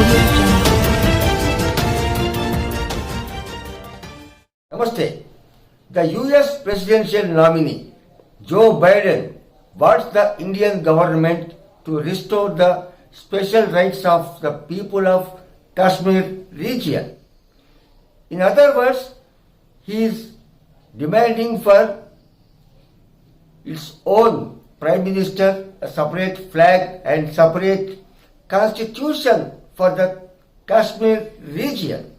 Audio Jungle. Namaste. The US presidential nominee, Joe Biden, wants the Indian government to restore the special rights of the people of Kashmir region. In other words, he is demanding for its own Prime Minister, a separate flag and separate constitution for the Kashmir region.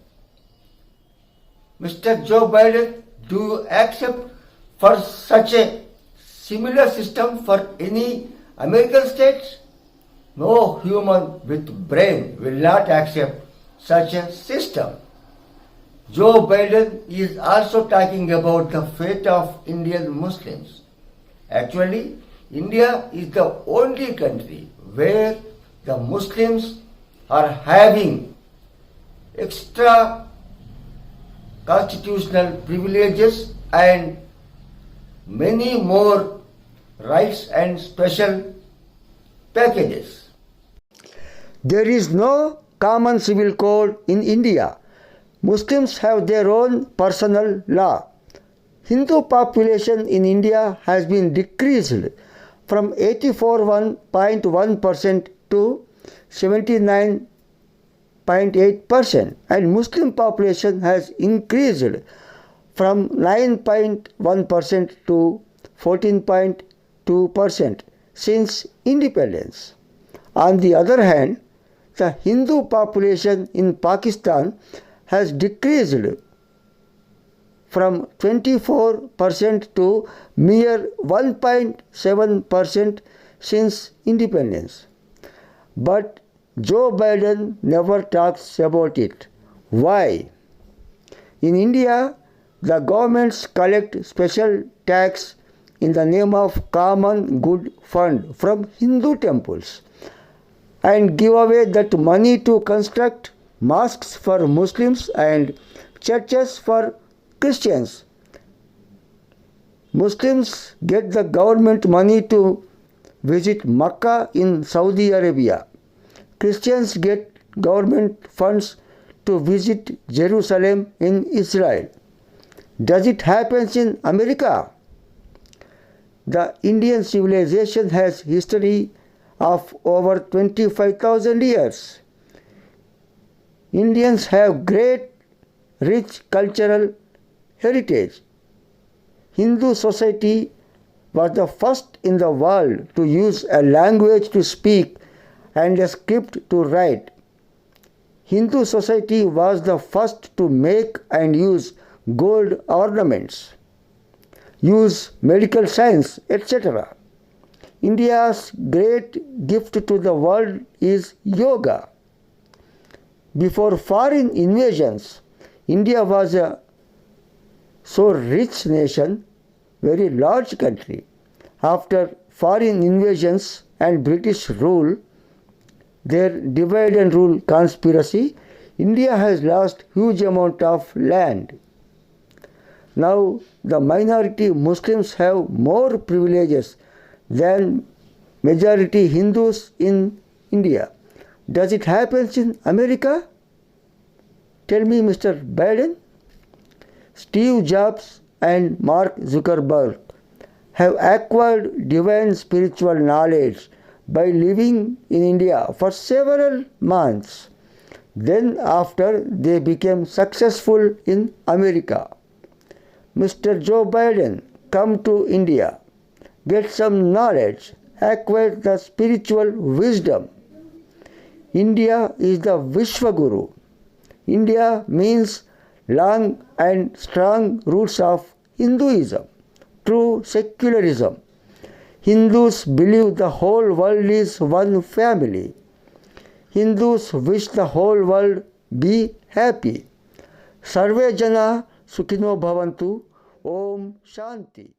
Mr. Joe Biden, do you accept for such a similar system for any American states? No human with brain will not accept such a system. Joe Biden is also talking about the fate of Indian Muslims. Actually, India is the only country where the Muslims are having extra constitutional privileges and many more rights and special packages. There is no common civil code in India. Muslims have their own personal law. Hindu population in India has been decreased from 84.1% to 79.8%, and Muslim population has increased from 9.1% to 14.2% since independence. On the other hand, the Hindu population in Pakistan has decreased from 24% to mere 1.7% since independence. But Joe Biden never talks about it. Why? In India, the governments collect special tax in the name of Common Good Fund from Hindu temples and give away that money to construct mosques for Muslims and churches for Christians. Muslims get the government money to visit Makkah in Saudi Arabia. Christians get government funds to visit Jerusalem in Israel. Does it happen in America? The Indian civilization has history of over 25,000 years. Indians have great, rich cultural heritage. Hindu society was the first in the world to use a language to speak and a script to write. Hindu society was the first to make and use gold ornaments, use medical science, etc. India's great gift to the world is yoga. Before foreign invasions, India was a so rich nation, very large country. After foreign invasions and British rule, their divide and rule conspiracy, India has lost huge amount of land. Now the minority Muslims have more privileges than majority Hindus in India. Does it happen in America? Tell me, Mr. Biden. Steve Jobs and Mark Zuckerberg have acquired divine spiritual knowledge by living in India for several months. Then after they became successful in America. Mr. Joe Biden, come to India, get some knowledge, acquire the spiritual wisdom. India is the Vishwaguru. India means long and strong roots of Hinduism, true secularism. Hindus believe the whole world is one family. Hindus wish the whole world be happy. Sarve Jana Sukhino Bhavantu. Om Shanti.